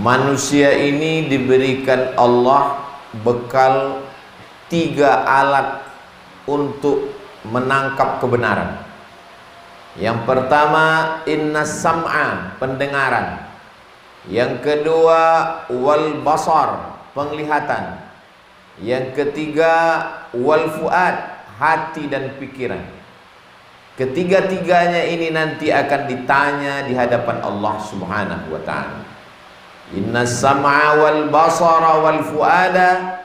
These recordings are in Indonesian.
Manusia ini diberikan Allah bekal 3 alat untuk menangkap kebenaran. Yang pertama, inna sam'a, pendengaran. Yang kedua, wal basar, penglihatan. Yang ketiga, wal fuad, hati dan pikiran. Ketiga-tiganya ini nanti akan ditanya di hadapan Allah Subhanahu wa ta'ala. Inna sam'a wal basara wal fuada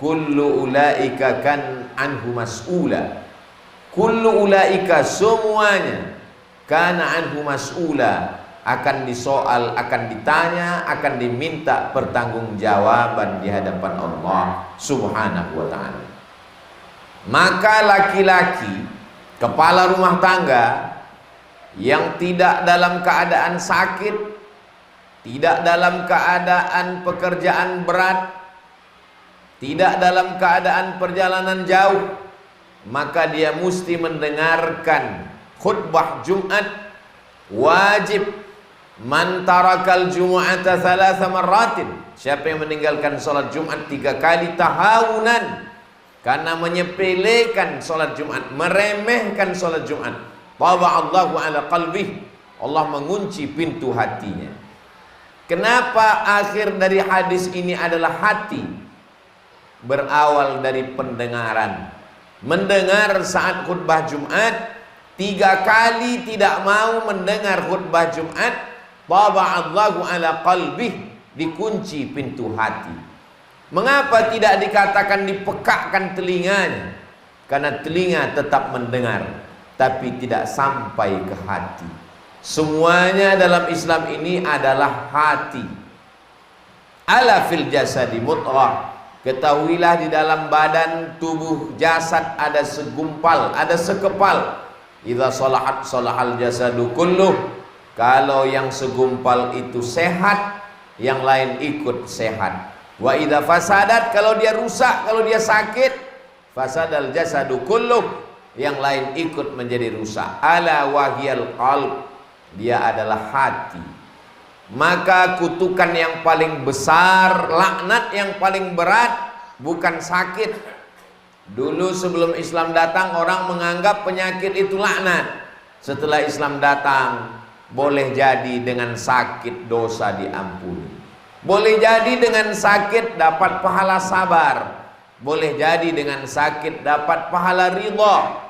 kullu ulaika kan anhu mas'ula. Kullu ulaika, semuanya, kana anhu mas'ula, akan disoal, akan ditanya, akan diminta pertanggungjawaban di hadapan Allah Subhanahu wa ta'ala. Maka laki-laki kepala rumah tangga yang tidak dalam keadaan sakit, tidak dalam keadaan pekerjaan berat, tidak dalam keadaan perjalanan jauh, maka dia mesti mendengarkan khutbah Jumat. Wajib man tarakal jumu'ata thalatha marratin, siapa yang meninggalkan salat Jumat 3 kali tahawunan, karena menyepelekan salat Jumat, meremehkan salat Jumat, taba'allahu ala qalbih, Allah mengunci pintu hatinya. Kenapa akhir dari hadis ini adalah hati? Berawal dari pendengaran. Mendengar saat khutbah Jumat, 3 kali tidak mau mendengar khutbah Jumat, taba'allahu ala qalbih, dikunci pintu hati. Mengapa tidak dikatakan dipekakkan telinganya? Karena telinga tetap mendengar, tapi tidak sampai ke hati. Semuanya dalam Islam ini adalah hati. Ala fil jasadi mudghah, ketahuilah di dalam badan tubuh jasad ada segumpal, ada sekepal. Idza salahat salahal jasadu kulluh, kalau yang segumpal itu sehat, yang lain ikut sehat. Wa idza fasadat, kalau dia rusak, kalau dia sakit, fasadal jasadu kulluh, yang lain ikut menjadi rusak. Ala wahyal qalb, dia adalah hati. Maka kutukan yang paling besar, laknat yang paling berat bukan sakit. Dulu sebelum Islam datang, orang menganggap penyakit itu laknat. Setelah Islam datang, boleh jadi dengan sakit dosa diampuni, boleh jadi dengan sakit dapat pahala sabar, boleh jadi dengan sakit dapat pahala ridha.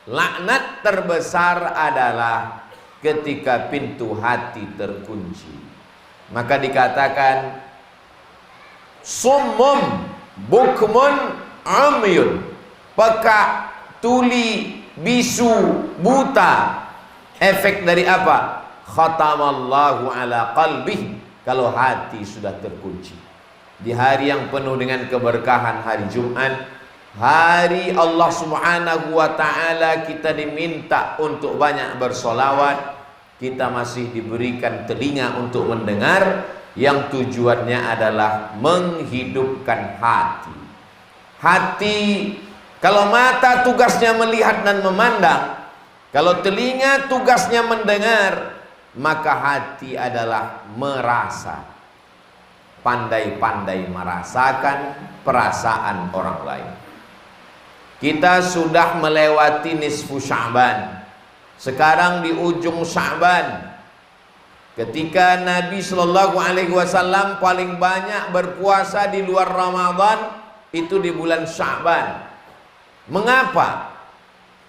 Laknat terbesar adalah ketika pintu hati terkunci. Maka dikatakan summum bukmun amyun, peka, tuli, bisu, buta. Efek dari apa? Khatamallahu ala qalbih, kalau hati sudah terkunci. Di hari yang penuh dengan keberkahan, hari Jumat, hari Allah Subhanahu wa ta'ala, kita diminta untuk banyak bersolawat. Kita masih diberikan telinga untuk mendengar, yang tujuannya adalah menghidupkan hati. Hati, kalau mata tugasnya melihat dan memandang, kalau telinga tugasnya mendengar, maka hati adalah merasa, pandai-pandai merasakan perasaan orang lain. Kita sudah melewati nisfu Sya'ban, sekarang di ujung Sya'ban. Ketika Nabi Shallallahu Alaihi Wasallam paling banyak berpuasa di luar Ramadan itu di bulan Sya'ban. Mengapa?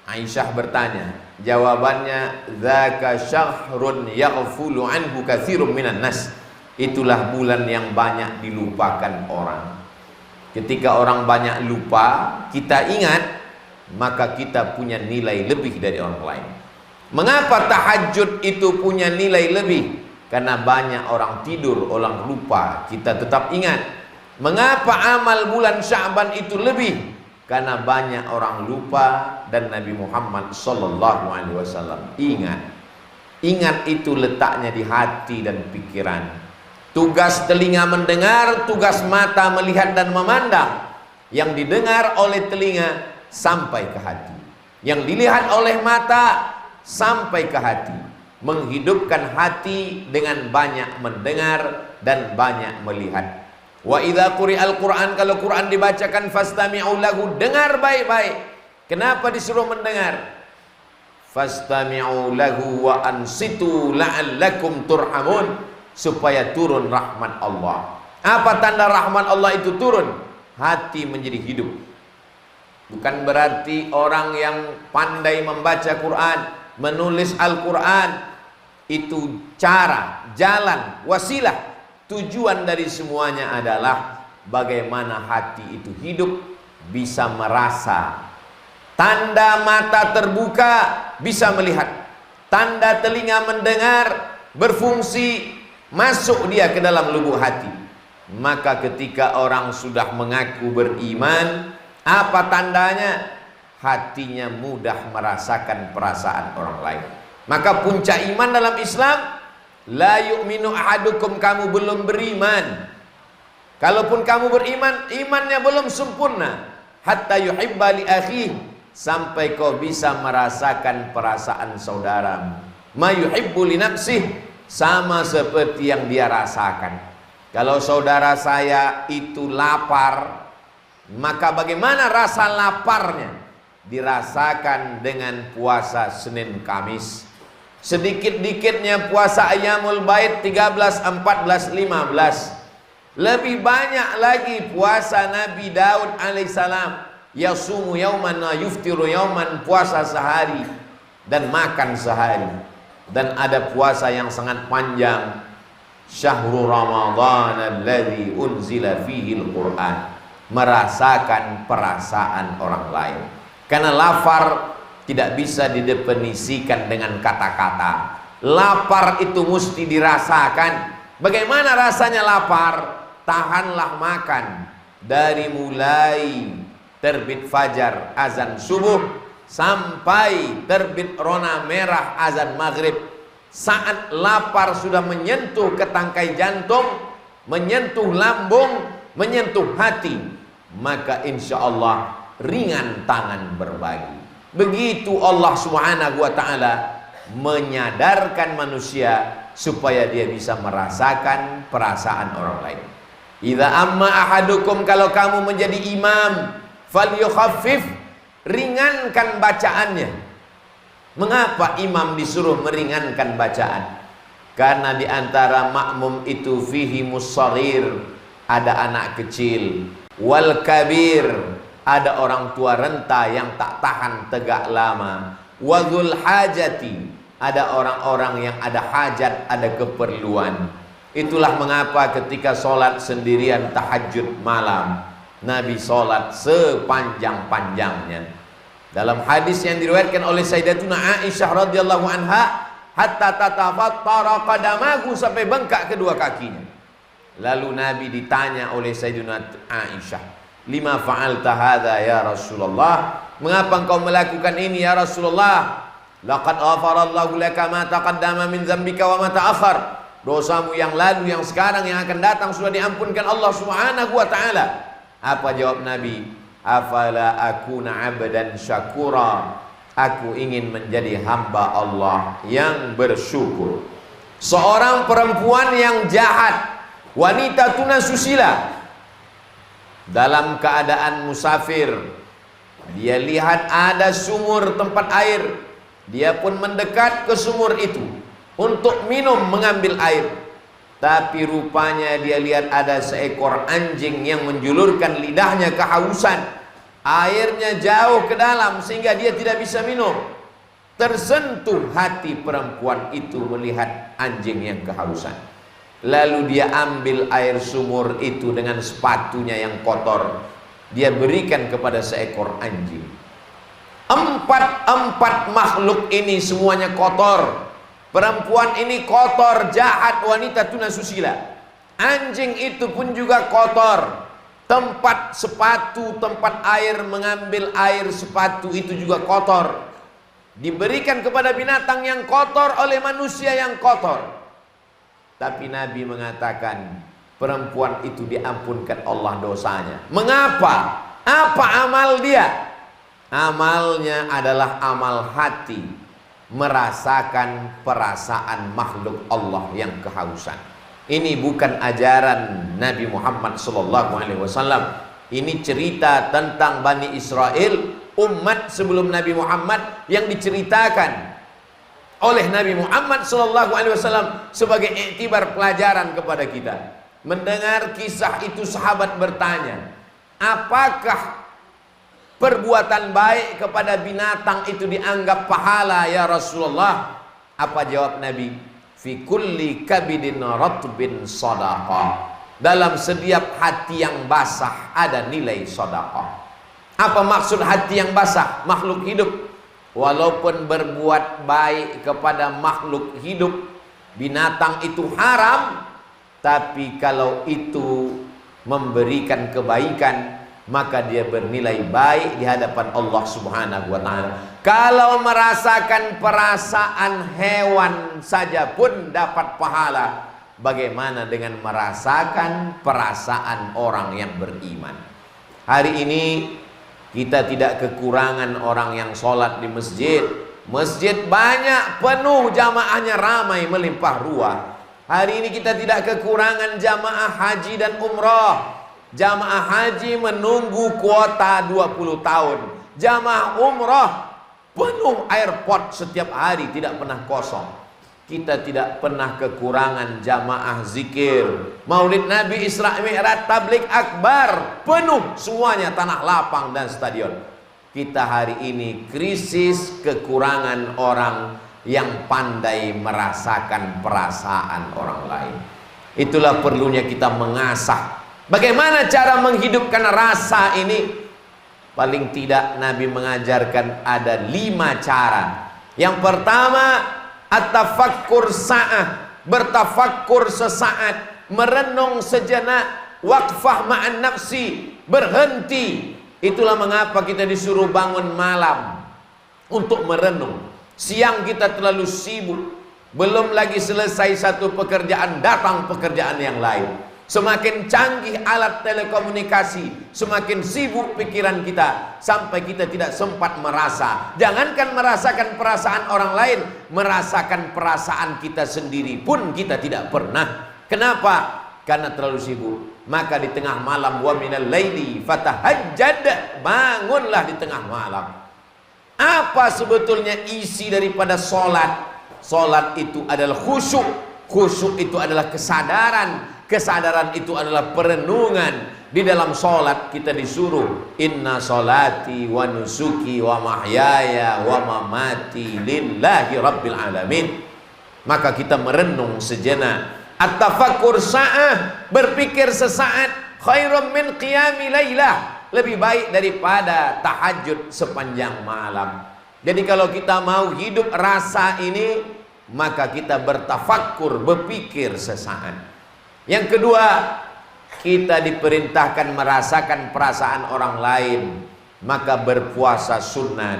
Aisyah bertanya. Jawabannya, dzaka syahrun yaghfulu anhu katsirun minan nas. Itulah bulan yang banyak dilupakan orang. Ketika orang banyak lupa, kita ingat, maka kita punya nilai lebih dari orang lain. Mengapa tahajud itu punya nilai lebih? Karena banyak orang tidur, orang lupa, kita tetap ingat. Mengapa amal bulan Sya'ban itu lebih? Karena banyak orang lupa dan Nabi Muhammad sallallahu alaihi wasallam ingat. Ingat itu letaknya di hati dan pikiran. Tugas telinga mendengar, tugas mata melihat dan memandang. Yang didengar oleh telinga sampai ke hati, yang dilihat oleh mata sampai ke hati. menghidupkan hati dengan banyak mendengar dan banyak melihat. Wa idza quri'al Qur'an, kalau Quran dibacakan fastami'u lahu, dengar baik-baik. Kenapa disuruh mendengar? Fastami'u lahu wa ansitu la'allakum turhamun, supaya turun rahmat Allah. Apa tanda rahmat Allah itu turun? Hati menjadi hidup. Bukan berarti orang yang pandai membaca Quran, menulis Al-Quran itu cara, jalan, wasilah. Tujuan dari semuanya adalah bagaimana hati itu hidup, bisa merasa. Tanda mata terbuka, bisa melihat. Tanda telinga mendengar, berfungsi, masuk dia ke dalam lubuk hati. Maka ketika orang sudah mengaku beriman, apa tandanya? Hatinya mudah merasakan perasaan orang lain. Maka puncak iman dalam Islam, la yu'minu ahadukum, kamu belum beriman. Kalaupun kamu beriman, imannya belum sempurna. Hatta yuhibba li akhihi, sampai kau bisa merasakan perasaan saudara. Ma yuhibbu li nafsihi, sama seperti yang dia rasakan. Kalau saudara saya itu lapar, maka bagaimana rasa laparnya? Dirasakan dengan puasa Senin Kamis. Sedikit-dikitnya puasa Ayyamul Bait 13, 14, 15. Lebih banyak lagi puasa Nabi Daud alaihissalam, yasumu yauman wa yuftiru yauman, puasa sehari dan makan sehari. Dan ada puasa yang sangat panjang, syahrul Ramadhan alladzi unzila fihi al-Qur'an, merasakan perasaan orang lain. Karena lapar tidak bisa didefinisikan dengan kata-kata. Lapar itu mesti dirasakan. Bagaimana rasanya lapar? Tahanlah makan dari mulai terbit fajar azan subuh sampai terbit rona merah azan maghrib. Saat lapar sudah menyentuh ke tangkai jantung, menyentuh lambung, menyentuh hati, maka insya Allah ringan tangan berbagi. Begitu Allah Subhanahu wa ta'ala menyadarkan manusia supaya dia bisa merasakan perasaan orang lain. Idza amma ahadukum, kalau kamu menjadi imam, falyukhaffif, ringankan bacaannya. Mengapa imam disuruh meringankan bacaan? Karena di antara makmum itu fihi mussaghir, ada anak kecil, wal kabir, ada orang tua renta yang tak tahan tegak lama, wadzul hajati, ada orang-orang yang ada hajat, ada keperluan. Itulah mengapa ketika sholat sendirian tahajud malam, Nabi sholat sepanjang-panjangnya. Dalam hadis yang diriwayatkan oleh Sayyidatuna Aisyah radhiyallahu anha, hatta tatafattara qadamahu, sampai bengkak kedua kakinya. Lalu Nabi ditanya oleh Sayyidatuna Aisyah, lima fa'alta hadza ya Rasulullah, mengapa engkau melakukan ini ya Rasulullah? Laqad ghafarallahu laka ma taqaddama min dzambika wa ma ta'akhkhar, dosamu yang lalu, yang sekarang, yang akan datang sudah diampunkan Allah Subhanahu wa ta'ala. Apa jawab Nabi? Afala akuna abdan syakura, aku ingin menjadi hamba Allah yang bersyukur. Seorang perempuan yang jahat, wanita tunasusila, dalam keadaan musafir, dia lihat ada sumur tempat air, dia pun mendekat ke sumur itu untuk minum, mengambil air. Tapi rupanya dia lihat ada seekor anjing yang menjulurkan lidahnya kehausan. Airnya jauh ke dalam sehingga dia tidak bisa minum. Tersentuh hati perempuan itu melihat anjing yang kehausan. Lalu dia ambil air sumur itu dengan sepatunya yang kotor, dia berikan kepada seekor anjing. Empat makhluk ini semuanya kotor. Perempuan ini kotor, jahat, wanita tunasusila. Anjing itu pun juga kotor. Tempat sepatu, tempat air, mengambil air sepatu itu juga kotor. Diberikan kepada binatang yang kotor oleh manusia yang kotor. Tapi Nabi mengatakan perempuan itu diampunkan Allah dosanya. Mengapa? Apa amal dia? Amalnya adalah amal hati. merasakan perasaan makhluk Allah yang kehausan. Ini bukan ajaran Nabi Muhammad SAW. Ini cerita tentang Bani Israel, umat sebelum Nabi Muhammad, yang diceritakan oleh Nabi Muhammad SAW sebagai iktibar pelajaran kepada kita. Mendengar kisah itu, sahabat bertanya, apakah perbuatan baik kepada binatang itu dianggap pahala ya Rasulullah? Apa jawab Nabi? Fi kulli kabidin ratbin sadaqah. Dalam setiap hati yang basah ada nilai sedekah. Apa maksud hati yang basah? Makhluk hidup. Walaupun berbuat baik kepada makhluk hidup, binatang itu haram, tapi kalau itu memberikan kebaikan, maka dia bernilai baik di hadapan Allah Subhanahu wa taala. Kalau merasakan perasaan hewan saja pun dapat pahala, bagaimana dengan merasakan perasaan orang yang beriman? Hari ini kita tidak kekurangan orang yang sholat di masjid. Masjid banyak, penuh, jamaahnya ramai, melimpah ruah. Hari ini kita tidak kekurangan jamaah haji dan umrah. Jamaah haji menunggu kuota 20 tahun. Jamaah umrah penuh airport setiap hari, tidak pernah kosong. Kita tidak pernah kekurangan jamaah zikir, Maulid Nabi, Isra Mi'raj, Tabligh Akbar, penuh semuanya, tanah lapang dan stadion. Kita hari ini krisis kekurangan orang yang pandai merasakan perasaan orang lain. Itulah perlunya kita mengasah. Bagaimana cara menghidupkan rasa ini? Paling tidak Nabi mengajarkan ada 5 cara. Yang pertama, at-tafakkur sa'ah, bertafakkur sesaat, merenung sejenak, waqfah ma'an nafsi, berhenti. Itulah mengapa kita disuruh bangun malam untuk merenung. Siang kita terlalu sibuk, belum lagi selesai satu pekerjaan, datang pekerjaan yang lain. Semakin canggih alat telekomunikasi, semakin sibuk pikiran kita, sampai kita tidak sempat merasa. Jangankan merasakan perasaan orang lain, merasakan perasaan kita sendiri pun kita tidak pernah. Kenapa? Karena terlalu sibuk. Maka di tengah malam, wa minal laili fatahajjad, bangunlah di tengah malam. Apa sebetulnya isi daripada sholat? Sholat itu adalah khusyuk. Khusyuk itu adalah kesadaran. Kesadaran itu adalah perenungan. Di dalam sholat kita disuruh, inna sholati wa nusuki wa mahyaya wa mamati lillahi rabbil alamin. Maka kita merenung sejenak. At-tafakkur sa'ah, berpikir sesaat, khairum min qiyami laylah, lebih baik daripada tahajud sepanjang malam. Jadi kalau kita mau hidup rasa ini, maka kita bertafakkur, berpikir sesaat. Yang kedua, kita diperintahkan merasakan perasaan orang lain, maka berpuasa sunat,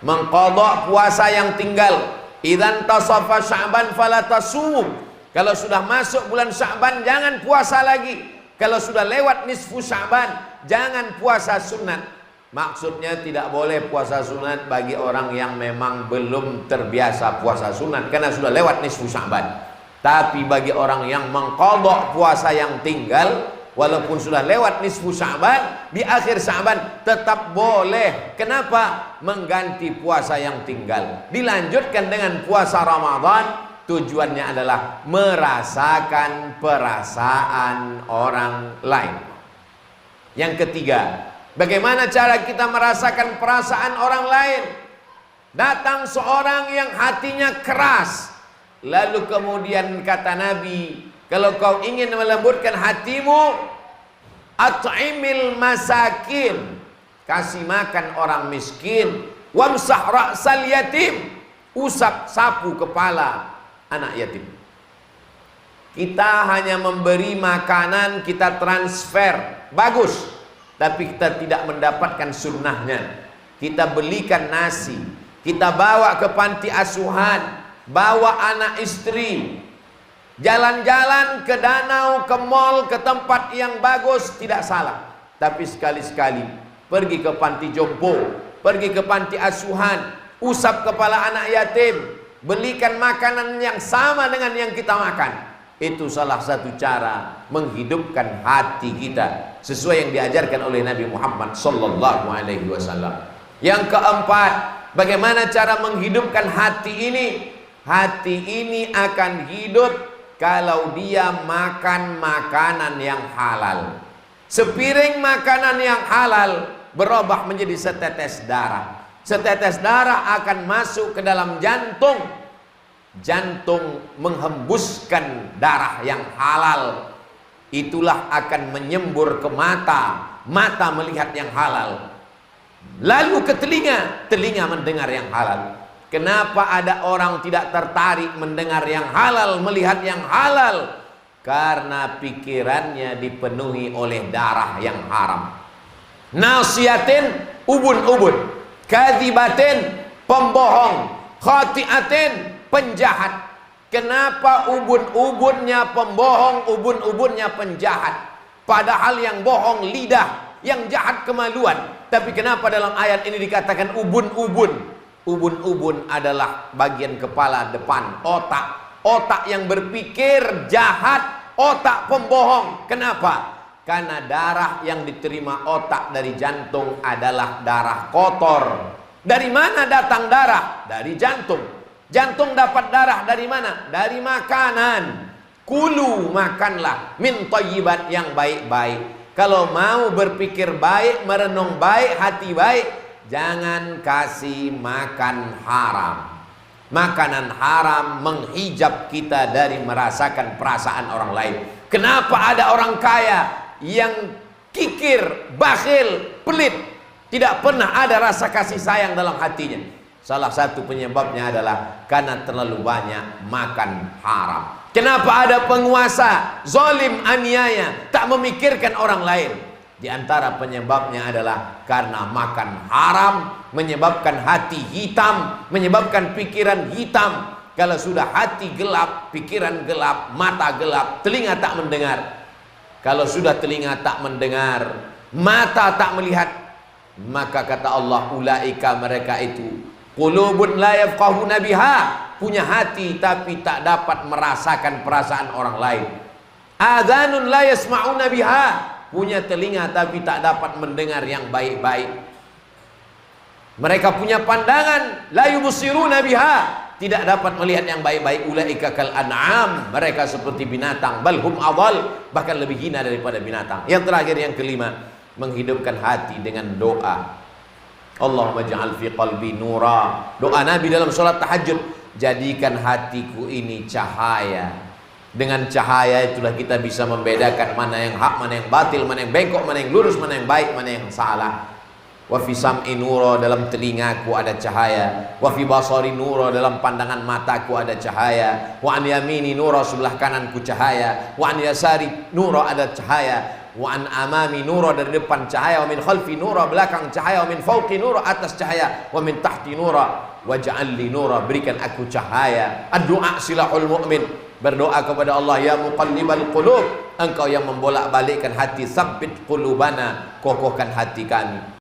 mengqadha puasa yang tinggal. Idzan tasafa Sya'ban fala tasum. Kalau sudah masuk bulan Sya'ban jangan puasa lagi. Kalau sudah lewat nisfu Sya'ban jangan puasa sunat. Maksudnya tidak boleh puasa sunat bagi orang yang memang belum terbiasa puasa sunat karena sudah lewat nisfu Sya'ban. Tapi bagi orang yang mengqadha puasa yang tinggal, walaupun sudah lewat nisfu Sya'ban, di akhir Sya'ban tetap boleh. Kenapa? Mengganti puasa yang tinggal, dilanjutkan dengan puasa Ramadan. Tujuannya adalah merasakan perasaan orang lain. Yang ketiga, bagaimana cara kita merasakan perasaan orang lain? Datang seorang yang hatinya keras, lalu kemudian kata Nabi, kalau kau ingin melembutkan hatimu, at'imil masakin, kasih makan orang miskin, wamsah ra'sal yatim, usap sapu kepala anak yatim. Kita hanya memberi makanan, kita transfer, bagus, tapi kita tidak mendapatkan sunnahnya. Kita belikan nasi, kita bawa ke panti asuhan, bawa anak istri, jalan-jalan ke danau, ke mall, ke tempat yang bagus, tidak salah. Tapi sekali-sekali pergi ke panti jompo, pergi ke panti asuhan, usap kepala anak yatim, belikan makanan yang sama dengan yang kita makan. Itu salah satu cara menghidupkan hati kita sesuai yang diajarkan oleh Nabi Muhammad sallallahu alaihi wasallam. Yang keempat, bagaimana cara menghidupkan hati ini? Hati ini akan hidup kalau dia makan makanan yang halal. Sepiring makanan yang halal berubah menjadi setetes darah. Setetes darah akan masuk ke dalam jantung. Jantung menghembuskan darah yang halal. Itulah akan menyembur ke mata. Mata melihat yang halal. Lalu ke telinga. Telinga mendengar yang halal. Kenapa ada orang tidak tertarik mendengar yang halal, melihat yang halal? Karena pikirannya dipenuhi oleh darah yang haram. Nasiatin, ubun-ubun. Kadzibatin, pembohong. Khati'atin, penjahat. Kenapa ubun-ubunnya pembohong, ubun-ubunnya penjahat? Padahal yang bohong lidah, yang jahat kemaluan. Tapi kenapa dalam ayat ini dikatakan ubun-ubun? Ubun-ubun adalah bagian kepala depan, otak. Otak yang berpikir jahat, otak pembohong. Kenapa? Karena darah yang diterima otak dari jantung adalah darah kotor. Dari mana datang darah? Dari jantung. Jantung dapat darah dari mana? Dari makanan. Kulu, makanlah min thayyibat, yang baik-baik. Kalau mau berpikir baik, merenung baik, hati baik, jangan kasih makan haram. Makanan haram menghijab kita dari merasakan perasaan orang lain. Kenapa ada orang kaya yang kikir, bakhil, pelit, tidak pernah ada rasa kasih sayang dalam hatinya? Salah satu penyebabnya adalah karena terlalu banyak makan haram. Kenapa ada penguasa zalim, aniaya, tak memikirkan orang lain? Di antara penyebabnya adalah karena makan haram, menyebabkan hati hitam, menyebabkan pikiran hitam. Kalau sudah hati gelap, pikiran gelap, mata gelap, telinga tak mendengar. Kalau sudah telinga tak mendengar, mata tak melihat, maka kata Allah, ulaika, mereka itu, qulubun la yafqahuna biha, punya hati tapi tak dapat merasakan perasaan orang lain. Adhanun la yasma'una biha, punya telinga tapi tak dapat mendengar yang baik-baik. Mereka punya pandangan, la yubsiruna biha, tidak dapat melihat yang baik-baik. Ulaika kal an'am, mereka seperti binatang, bal hum adall, bahkan lebih hina daripada binatang. Yang terakhir, yang kelima, menghidupkan hati dengan doa. Allahumma ja'al fi qalbi nura. Doa Nabi dalam sholat tahajud, jadikan hatiku ini cahaya. Dengan cahaya itulah kita bisa membedakan mana yang hak, mana yang batil, mana yang bengkok, mana yang lurus, mana yang baik, mana yang salah. Wa fi sam'i nura, dalam telingaku ada cahaya. Wa fi basari nura, dalam pandangan mataku ada cahaya. Wa an yamini nura, sebelah kananku cahaya. Wa an yasari nura, ada cahaya. Wa an amami nura, dari depan cahaya. Wa min khalfi nura, belakang cahaya. Wa min fawqi nura, atas cahaya. Wa min tahti nura, waj'al li nura, berikan aku cahaya. Ad-du'a silahul mu'min, berdoa kepada Allah, ya muqallibal qulub, engkau yang membolak-balikkan hati, sabbit qulubana, kokohkan hati kami.